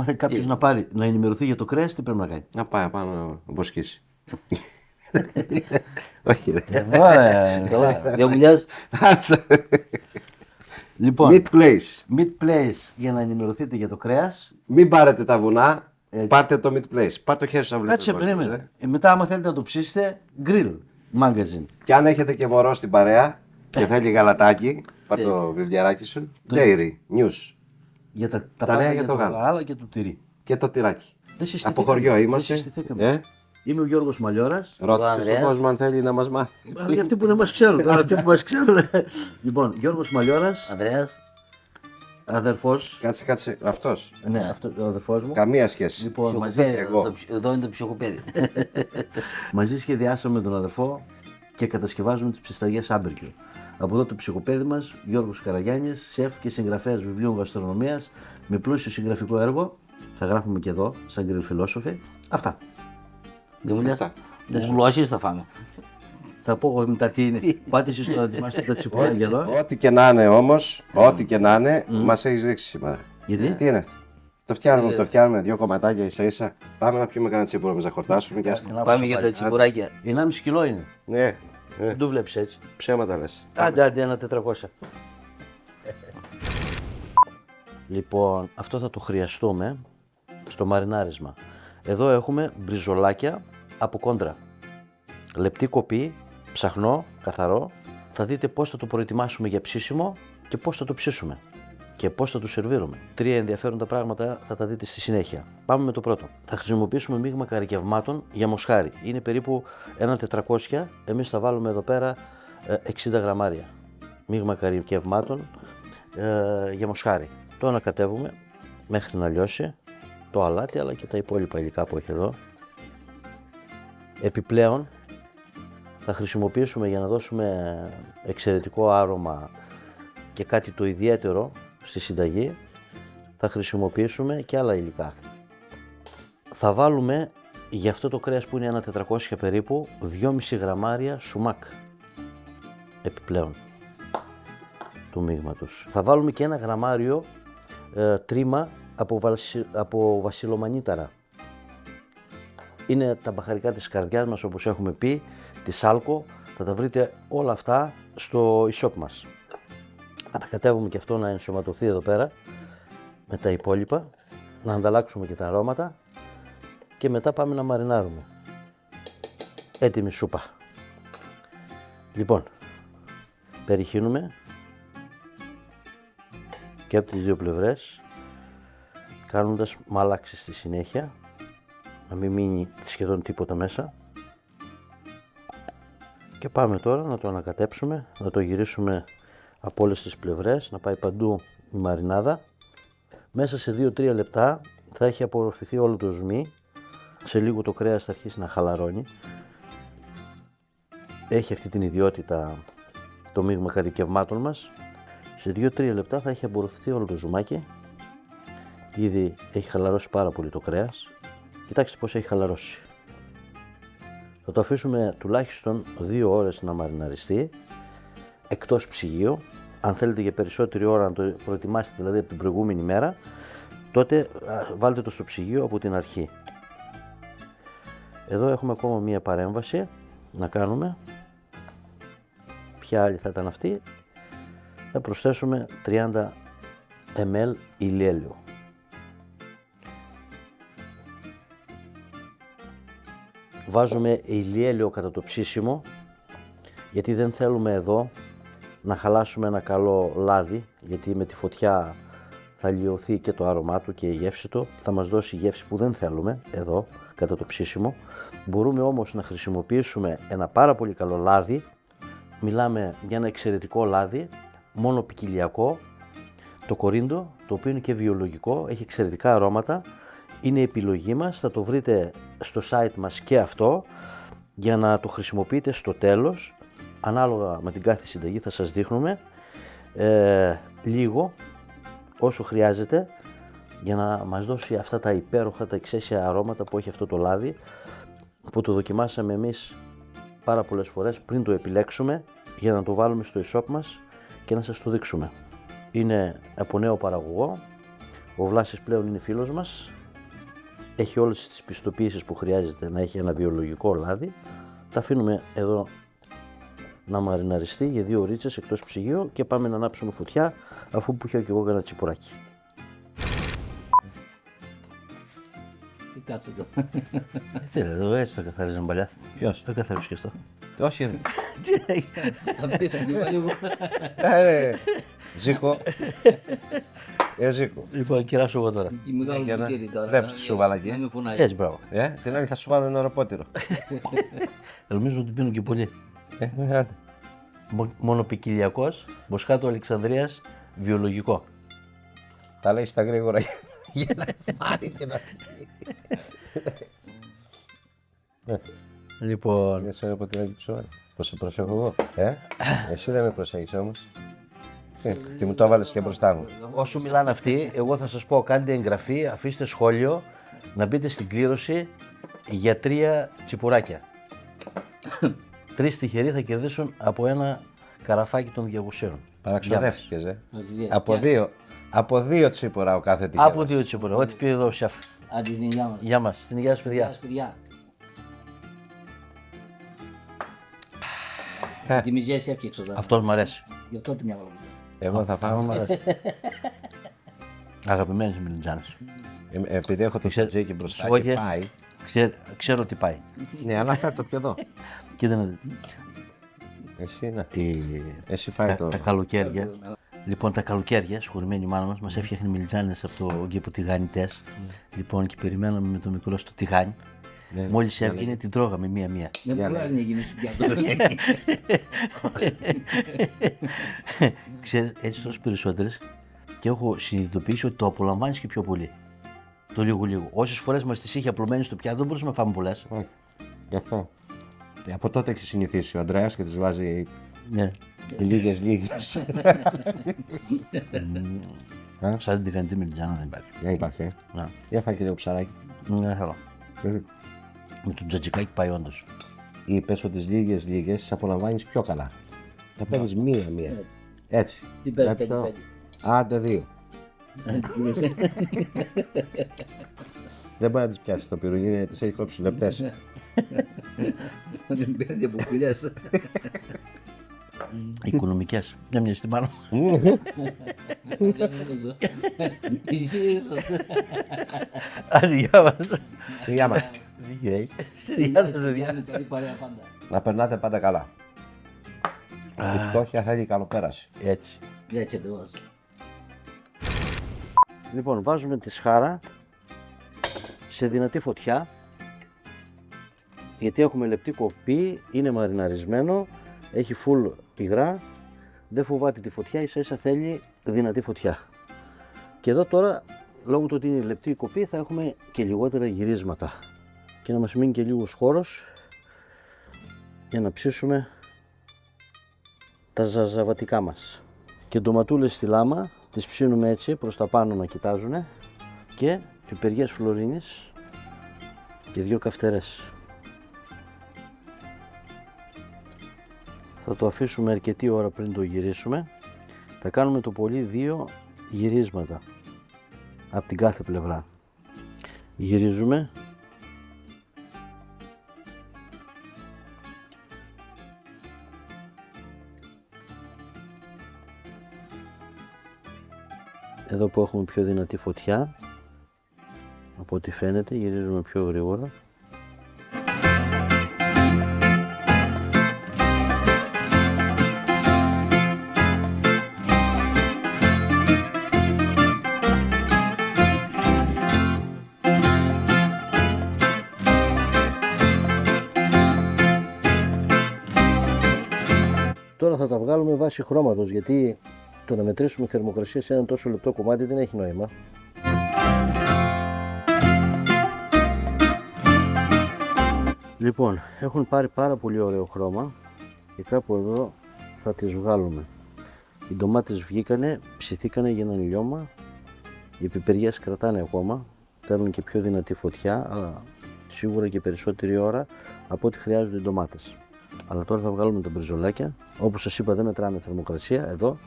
άμα θέλει κάποιος να ενημερωθεί για το κρέας, τι πρέπει να κάνει? Να πάει πάνω να βοσκήσει. Όχι ρε. Καλά, δεν μιλιάς. Λοιπόν, Meat Place. Meat Place για να ενημερωθείτε για το κρέας. Μην πάρετε τα βουνά, πάρτε το Meat Place. Πάρτε το χέρι σας να βλέπετε. Κάτσε, περίμενε. Μετά, άμα θέλετε να το ψήσετε, Grill Magazine. Και αν έχετε και μωρό στην παρέα και θέλει γαλατάκι, πάρτε το βιβλιαράκι σου. Dairy News. Για τα νέα πάντα, για το γάλα. γάλα και το τυρί. Και το τυράκι. Δεν συστηθήκαμε. Από χωριό Δεν είμαστε. συστηθήκαμε. Είμαι ο Γιώργος Μαλιώρας. Ρώτησε στον Ανδρέας. κόσμο αν θέλει να μας μάθει. Για αυτοί που δεν μας ξέρουν. Τώρα αυτοί που μας ξέρουν. Λοιπόν, Γιώργος Μαλιώρας, Ανδρέας. αδερφός. Κάτσε. Αυτός. Ναι, αυτό ο αδερφός μου. Καμία σχέση. Λοιπόν, Ψυχοπαίδι. εγώ. Εδώ είναι το ψυχοπαίδι. μαζί σχεδιάσαμε τον αδερφό και κατασκευάζουμε τις ψισταριές Άμπερκιου. Από εδώ το ψυχοπαίδι μας, Γιώργος Καραγιάννης, σεφ και συγγραφέας βιβλίων γαστρονομίας, με πλούσιο συγγραφικό έργο. Θα γράφουμε και εδώ, σαν Grill Philosophy. Αυτά. Δεν μιλιάς. Αυτά. Γλώσσες θα φάμε. Θα πω εγώ μετά τι είναι. Πάτε εσείς τώρα να ετοιμάσετε τα τσιπουράκια εδώ. Ό,τι και να είναι όμως, ό,τι και να είναι, μας έχεις ρίξει σήμερα. Γιατί? Τι είναι αυτό? Το φτιάχνουμε δύο κομματάκια ίσα ίσα. Πάμε να πιούμε κανένα τσίπουρο να χορτάσουμε και άστα. Πάμε για τα τσιμπουράκια. 1,5 κιλό είναι. Ναι, Δεν το βλέπεις έτσι. ψέματα λες. Άντε, ένα 400. Λοιπόν, αυτό θα το χρειαστούμε στο μαρινάρισμα. Εδώ έχουμε μπριζολάκια από κόντρα. Λεπτή κοπή, ψαχνό, καθαρό. Θα δείτε πώς θα το προετοιμάσουμε για ψήσιμο και πώς θα το ψήσουμε. Και πώς θα το σερβίρουμε. 3 ενδιαφέροντα πράγματα θα τα δείτε στη συνέχεια. Πάμε με το πρώτο. Θα χρησιμοποιήσουμε μείγμα καρικευμάτων για μοσχάρι. Είναι περίπου 1,400. Εμείς θα βάλουμε εδώ πέρα 60 γραμμάρια. Μείγμα καρικευμάτων για μοσχάρι. Το ανακατεύουμε μέχρι να λιώσει το αλάτι αλλά και τα υπόλοιπα υλικά που έχει εδώ. Επιπλέον θα χρησιμοποιήσουμε για να δώσουμε εξαιρετικό άρωμα και κάτι το ιδιαίτερο στη συνταγή, θα χρησιμοποιήσουμε και άλλα υλικά. Θα βάλουμε για αυτό το κρέας που είναι 1,400 περίπου 2,5 γραμμάρια σουμάκ επιπλέον του μείγματος. Θα βάλουμε και 1 γραμμάριο τρίμα από βασιλομανίταρα. Είναι τα μπαχαρικά της καρδιάς μας όπως έχουμε πει, τη σάλκο, θα τα βρείτε όλα αυτά στο e-shop μας. Ανακατεύουμε και αυτό να ενσωματωθεί εδώ πέρα με τα υπόλοιπα, να ανταλλάξουμε και τα αρώματα και μετά πάμε να μαρινάρουμε. Έτοιμη σούπα. Λοιπόν, περιχύνουμε και από τις δύο πλευρές, κάνοντας μαλάξεις στη συνέχεια, να μην μείνει σχεδόν τίποτα μέσα. Και πάμε τώρα να το ανακατέψουμε, να το γυρίσουμε από όλες τις πλευρές, να πάει παντού η μαρινάδα. Μέσα σε 2-3 λεπτά θα έχει απορροφηθεί όλο το ζουμί. Σε λίγο το κρέας θα αρχίσει να χαλαρώνει. Έχει αυτή την ιδιότητα το μείγμα καρικευμάτων μας. Σε 2-3 λεπτά θα έχει απορροφηθεί όλο το ζουμάκι. Ήδη έχει χαλαρώσει πάρα πολύ το κρέας. Κοιτάξτε πώς έχει χαλαρώσει. Θα το αφήσουμε τουλάχιστον 2 ώρες να μαριναριστεί εκτός ψυγείου. Αν θέλετε για περισσότερη ώρα να το προετοιμάσετε, δηλαδή από την προηγούμενη μέρα, τότε βάλτε το στο ψυγείο από την αρχή. Εδώ έχουμε ακόμα μία παρέμβαση να κάνουμε. Ποια άλλη θα ήταν αυτή? Θα προσθέσουμε 30 ml ηλιέλαιο. Βάζουμε ηλιέλαιο κατά το ψήσιμο, γιατί δεν θέλουμε εδώ να χαλάσουμε ένα καλό λάδι, γιατί με τη φωτιά θα λιωθεί και το άρωμά του και η γεύση του, θα μας δώσει γεύση που δεν θέλουμε εδώ κατά το ψήσιμο. Μπορούμε όμως να χρησιμοποιήσουμε ένα πάρα πολύ καλό λάδι, μιλάμε για ένα εξαιρετικό λάδι, μόνο ποικιλιακό, το κορίντο, το οποίο είναι και βιολογικό, έχει εξαιρετικά αρώματα, είναι επιλογή μας, θα το βρείτε στο site μας και αυτό, για να το χρησιμοποιείτε στο τέλος, ανάλογα με την κάθε συνταγή θα σας δείχνουμε λίγο, όσο χρειάζεται, για να μας δώσει αυτά τα υπέροχα, τα εξαίσια αρώματα που έχει αυτό το λάδι, που το δοκιμάσαμε εμείς πάρα πολλές φορές πριν το επιλέξουμε, για να το βάλουμε στο e-shop μας και να σας το δείξουμε. Είναι από νέο παραγωγό, Ο Βλάσης πλέον είναι φίλος μας. Έχει όλες τις πιστοποιήσεις που χρειάζεται να έχει ένα βιολογικό λάδι. Τα αφήνουμε εδώ να μαριναριστεί για 2 ωρίτσες εκτός ψυγείου και πάμε να ανάψουμε φωτιά αφού που είχα και εγώ ένα τσιπουράκι. Κάτσε το. Τι λέει, εδώ έτσι τα καθαρίζαμε παλιά. Ποιος? Δεν καθαρίζεις και αυτό. Όχι, ρε. Αυτή θα την βάλει εγώ. Ζήκω. Ζήκω. Λοιπόν, κυράσω εγώ τώρα. Η μεγάλη Για να κουτήρι τώρα. ρέψτε το σουβαλάκι. Να με φωνάζει. Έτσι, μπράβο. Την άλλη θα σου βάλω ένα αεροπότηρο. Νομίζω ότι πίνουν και πολύ. Άντε. Μονοπικιλιακός, Μοσχάτο Αλεξανδρίας, βιολογικό. Τα λέει στα γρήγορα για να πάρει και να Λοιπόν, πει. Από την άλλη ψώρα. Πώς σε προσέχω εγώ. Εσύ δεν με προσέχεις όμως. Και μου το έβαλες και μπροστά μου. όσο μιλάνε αυτοί, εγώ θα σας πω: κάντε εγγραφή, αφήστε σχόλιο, να μπείτε στην κλήρωση για 3 τσιπουράκια. 3 τυχεροί θα κερδίσουν από ένα καραφάκι των Διαγουσίων. Παραξοδεύτηκες, Από Από 2 τσίπορα ο κάθε τυχερός. Από 2 τσιπουρά. Ό,τι πει εδώ ο σεφ. Άντε στην υγεία μας. Γεια μας. Στην υγεία σας, παιδιά. Γεια σας, παιδιά. Τη μιζέση έφτιαξε τώρα. Αυτός μ' αρέσει. Γι' αυτό την έβαλα. Εγώ θα φάω. Μ' αρέσει. Αγαπημένες μελιτζάνες. Επειδή έχω το τσατζίκι μπροστά Εγώ και και- πάει. Ξέρω τι πάει. Ναι, αλλά φέρ' το πιο εδώ. Κοίτα να δείτε. Εσύ να. Η- Εσύ φάει το. τα καλοκαίρια. Λοιπόν, τα καλοκαίρια, σχολημένη η μάνα μας έφτιαχνε μελιτζάνες από το γκέπο τηγάνιτες. Λοιπόν, και περιμέναμε με το μικρό στο τηγάνι. Μόλις έβγαινε, την τρώγαμε μία-μία. Δεν μπορεί να γίνει στο πιάτο. Ξέρεις, έτσι τόσο περισσότερες και έχω συνειδητοποιήσει ότι το απολαμβάνεις και πιο πολύ. Το λίγο-λίγο. Όσες φορές μας τις είχε απλωμένες στο πιάτο, δεν μπορούσαμε να φάμε πολλές. Όχι. Γι' αυτό. Από τότε έχει συνηθίσει ο Ανδρέας και τους βάζει Ναι. λίγες. Σαν την τηγανιτή μελιτζάνα δεν υπάρχει. Δεν υπάρχει. Να. Για φάει και λίγο ψαράκι. Ναι, θέλω. Με το τζατζικάκι πάει όντως. Είπες ότι τις λίγες τις απολαμβάνεις πιο καλά. Τα παίρνεις μία-μία. Έτσι. Τι παίρνει, Βλέπεις το? πέντε. Άντε 2. Δεν μπορεί να τις πιάσεις το πυρούνι, τις έχει κόψει λεπτές. Δεν παίρνει από φιλιές. Οικονομικές. Δεν μοιάζει την πάνω. Δεν νομίζω. Εσύ ίσως. Άντε, γεια μας. Γεια μας. Δίκιο έχεις. Γεια σας, παιδιά. Είναι καλή παρέα πάντα. Να περνάτε πάντα καλά. Η φτώχεια θέλει καλοπέραση. Έτσι. Έτσι ακριβώς. Λοιπόν, βάζουμε τη σχάρα σε δυνατή φωτιά, γιατί έχουμε λεπτή κοπή, είναι μαριναρισμένο, έχει full υγρά, δεν φοβάται τη φωτιά, ίσα ίσα θέλει δυνατή φωτιά. Και εδώ τώρα, λόγω του ότι είναι λεπτή η κοπή, θα έχουμε και λιγότερα γυρίσματα και να μας μείνει και λίγος χώρος για να ψήσουμε τα ζαζαβατικά μας. Και ντοματούλες στη λάμα τις ψήνουμε έτσι προς τα πάνω να κοιτάζουν και πιπεριές φλωρίνης και 2 καυτερές. Θα το αφήσουμε αρκετή ώρα πριν το γυρίσουμε. Θα κάνουμε το πολύ 2 γυρίσματα από την κάθε πλευρά. Γυρίζουμε. Εδώ που έχουμε πιο δυνατή φωτιά, από ό,τι φαίνεται, γυρίζουμε πιο γρήγορα. Τώρα θα τα βγάλουμε βάσει χρώματος, γιατί το να μετρήσουμε θερμοκρασία σε ένα τόσο λεπτό κομμάτι δεν έχει νόημα. Λοιπόν, έχουν πάρει πάρα πολύ ωραίο χρώμα και κάπου εδώ θα τις βγάλουμε. Οι ντομάτες βγήκανε, ψηθήκανε για έναν λιώμα, οι πιπεριές κρατάνε ακόμα, θέλουν και πιο δυνατή φωτιά, αλλά σίγουρα και περισσότερη ώρα από ό,τι χρειάζονται οι ντομάτες. Αλλά τώρα θα βγάλουμε τα μπριζολάκια. Όπως σας είπα, δεν μετράμε θερμοκρασία εδώ.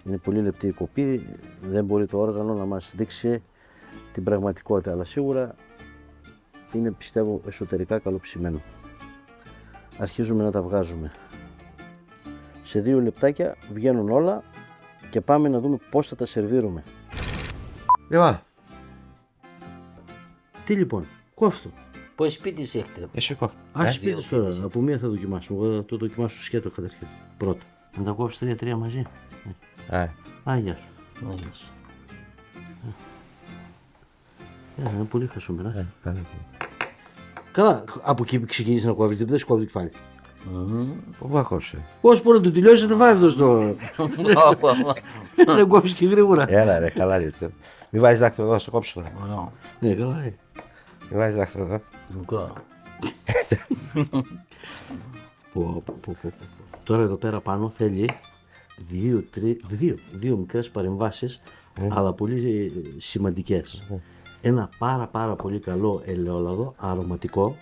Είναι πολύ λεπτή η κοπή, δεν μπορεί το όργανο να μας δείξει την πραγματικότητα, αλλά σίγουρα είναι, πιστεύω, εσωτερικά καλοψημένο. Αρχίζουμε να τα βγάζουμε. Σε 2 λεπτάκια βγαίνουν όλα και πάμε να δούμε πώς θα τα σερβίρουμε. Λοιπόν, Τι λοιπόν, κόφτω. Πόσοι σπίτες έχετε, ρε? εσύ κόφτω. Ας πείτε τώρα, από μία θα δοκιμάσουμε. Εγώ θα το δοκιμάσω σκέτο καταρχήν. Πρώτα. Να τα κόψεις 3-3 μαζί. Γεια σου. Όμως. Είναι πολύ χασομερά. Καλά, από εκεί ξεκίνησε να κόβεις, δεν σου κόβει το κεφάλι. Πού θα κόψει. Όσο μπορεί να το τελειώσει, δεν βάζει αυτό στο. Δεν κόβεις και γρήγορα. Έλα ρε, καλά είναι. Μην βάζεις δάχτυλο εδώ, να στο κόψω τώρα. Ωραία. Ναι, καλά. Μην βάζεις δάχτυλο εδώ. Μικρό. Τώρα εδώ πέρα πάνω θέλει δύο μικρές παρεμβάσεις, αλλά πολύ σημαντικές. Ένα πάρα πολύ καλό ελαιόλαδο, αρωματικό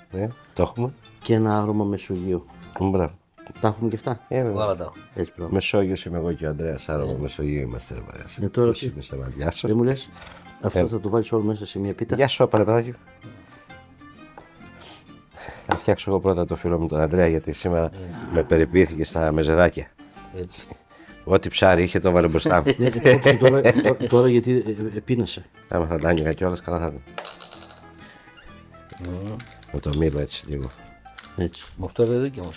Το έχουμε. και ένα άρωμα μεσογείου. Μπράβο. Τα έχουμε και αυτά. Όλα τα έχω. Έτσι πράγμα. Μεσόγειος είμαι εγώ και ο Ανδρέας, άρα Μεσογείο είμαστε. Τώρα Πώς τι? είμαι σε μάτια. Γεια σου. Δεν μου λες, αυτό θα το βάλεις όλο μέσα σε μια πίτα. Γεια σου, παλαιπαδάκι. Θα φτιάξω εγώ πρώτα το φίλο μου τον Ανδρέα, γιατί σήμερα με περιποιήθηκε στα μεζεδάκια. Έτσι. Ό,τι ψάρι είχε το έβαλε μπροστά μου. Τώρα γιατί πίνασε. Άμα θα τα άνοιγα κιόλας, καλά θα ήταν. Με το μήλο έτσι λίγο. Έτσι. Με αυτό δεν δίκαιο.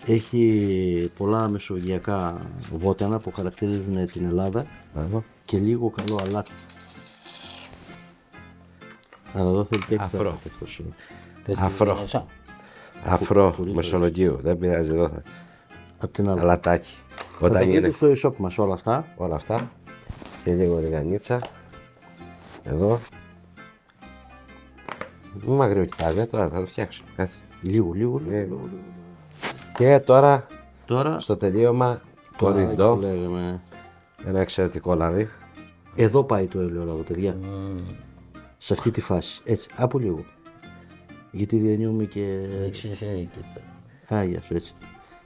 Έχει πολλά μεσογειακά βότανα που χαρακτηρίζουν την Ελλάδα Μπράβο. και λίγο καλό αλάτι. Αλλά εδώ θέλει και έξτρα. Αφρό. Θες Αφρό. και μέσα? Αφρό Μεσολογγίου. Δεν πειράζει εδώ. Απ' την άλλη. Αλατάκι. Θα τα Όταν βρείτε είναι στο e-shop μας όλα αυτά. όλα αυτά. Και λίγο ριγανίτσα. Εδώ. Μην μ' αγριοκοιτάζει, τώρα θα το φτιάξω. Κάτσε. Λίγο. Και τώρα Τώρα στο τελείωμα που κορυντό. λέγαμε. Ένα εξαιρετικό λάδι. Εδώ πάει το ελαιόλαδο, παιδιά. Σε αυτή τη φάση. Έτσι, από λίγο. Γιατί διανύουμε και. Εξής είναι και Άγια σου, έτσι.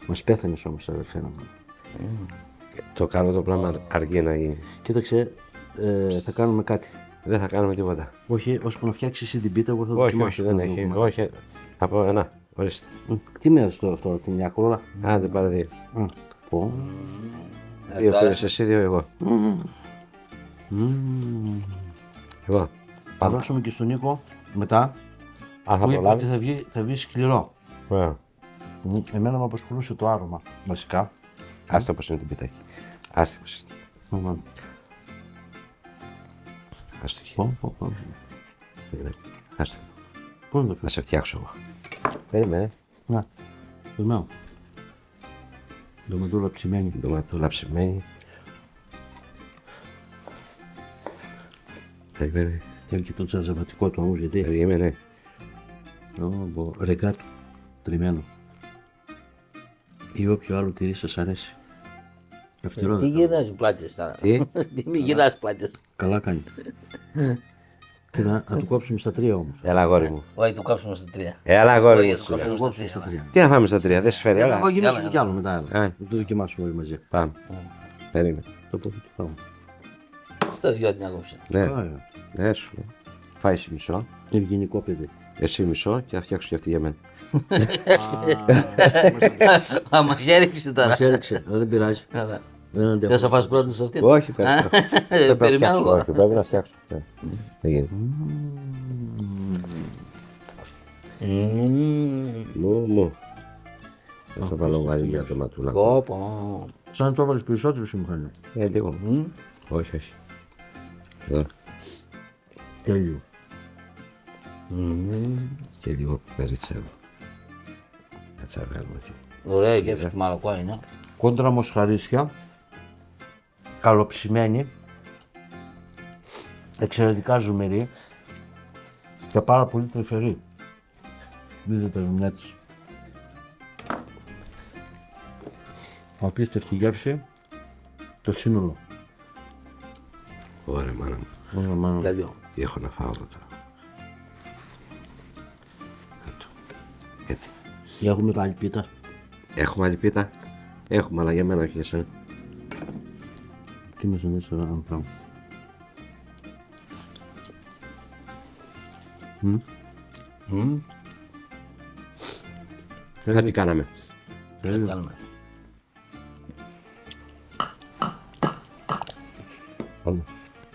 Μας πέθανες όμως, αδερφέ μου. Το καλό το πράγμα αργεί να γίνει. Κοίταξε, θα κάνουμε κάτι. Δεν θα κάνουμε τίποτα. Όχι, ώσπου να φτιάξεις εσύ την πίτα, εγώ θα Όχι, δοκιμάσω. όχι, δεν να έχει. δούμε. Όχι. Από ένα. Ορίστε. Τι με έδωσε τώρα αυτό, την μια κόλλα. Άντε πάρε δύο. Πω. Δύο πήρες εσύ, δύο εγώ. Εγώ. Θα δώσουμε και στον Νίκο μετά Αν θα που είπε ότι προλάβει. θα βγει σκληρό. Ωραία. Εμένα με απασχολούσε το άρωμα, βασικά. Άστα πως είναι την πιτάκι. Άστα πως είναι. Άστο εκεί. Πω. Άστο. Πού είναι το Να σε φτιάξω εγώ. Περίμενε. Να, περιμένω. Ντοματούλα ψημένη. Ντοματούλα ψημένη. Περίμενε. Θέλει και το τσαζαβατικό του όμως, γιατί. Περίμενε. Ρεκάτο, τριμμένο. Ή όποιο άλλο τυρί σας αρέσει. Αυστηρό Τι δεν. γυρνάς πλάτες τώρα? Τι? Τι μη γυρνάς πλάτες? Καλά κάνει. Και να το κόψουμε στα 3 όμως. Έλα αγόρι μου. Όχι, το κάψουμε στα 3. Έλα αγόρι Όχι, μου. το σου λέω. κάψουμε στα Κόψουμε στα 3. 3. Τι να φάμε στα τρία, δεν σε φέρει. Θα Έλα. γυρίσουμε κι άλλο μετά. Α. Θα το δοκιμάσουμε όλοι μαζί. Πάμε. Περίμενε. Το πω, το πάω. Στα 2 την άκουσα. Ναι, Άρα, ναι σου λέω. Φάει εσύ μισό. ευγενικό παιδί. Εσύ μισό και θα φτιάξω και αυτή για μένα. Α, μας έριξε τώρα. Μας έριξε, δεν πειράζει. Καλά. Δεν αντέχω. Δεν θα φας πρώτος σε αυτήν? Όχι, ευχαριστώ. Πρέπει να Περιμένω φτιάξω, εγώ. όχι, πρέπει να φτιάξω. Ναι. Δεν γίνει. Μου. Θα σε βάλω γάλη μια ντοματούλα. Κόπο. Σαν να το έβαλες περισσότερο σου μηχανή. Λίγο. Όχι, όχι. Εδώ. Τέλειο. Και λίγο περίτσα εδώ. Έτσι θα βγάλουμε τι. Ωραία γεύση του μαλακό είναι. Κόντρα μοσχαρίσια. Καλοψημένη. Εξαιρετικά ζουμερή. Και πάρα πολύ τρυφερή. Δείτε τα ζουμιά της. Απίστευτη γεύση. Το σύνολο. Ωραία μάνα μου. Ωραία, μάνα. Δηλαδή, Τι έχω να φάω εδώ τώρα. Έτω. Έτσι. Έχουμε πάλι πίτα. Έχουμε άλλη πίτα. Έχουμε, αλλά για μένα όχι για σένα. Τι με σαν ένα πράγμα. Κάτι κάναμε. Τι κάνουμε.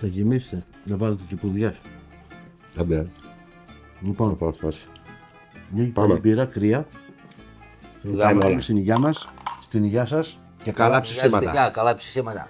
Θα γεμίσετε, να βάλετε και πουδιάς. Δεν πειράζει. Λοιπόν, μια Πάμε. μπύρα κρύα. Σιγά μας. Στην υγειά μας, στην υγειά σας. Και καλά ψησίματα. Βιαστικά, καλά ψησίματα.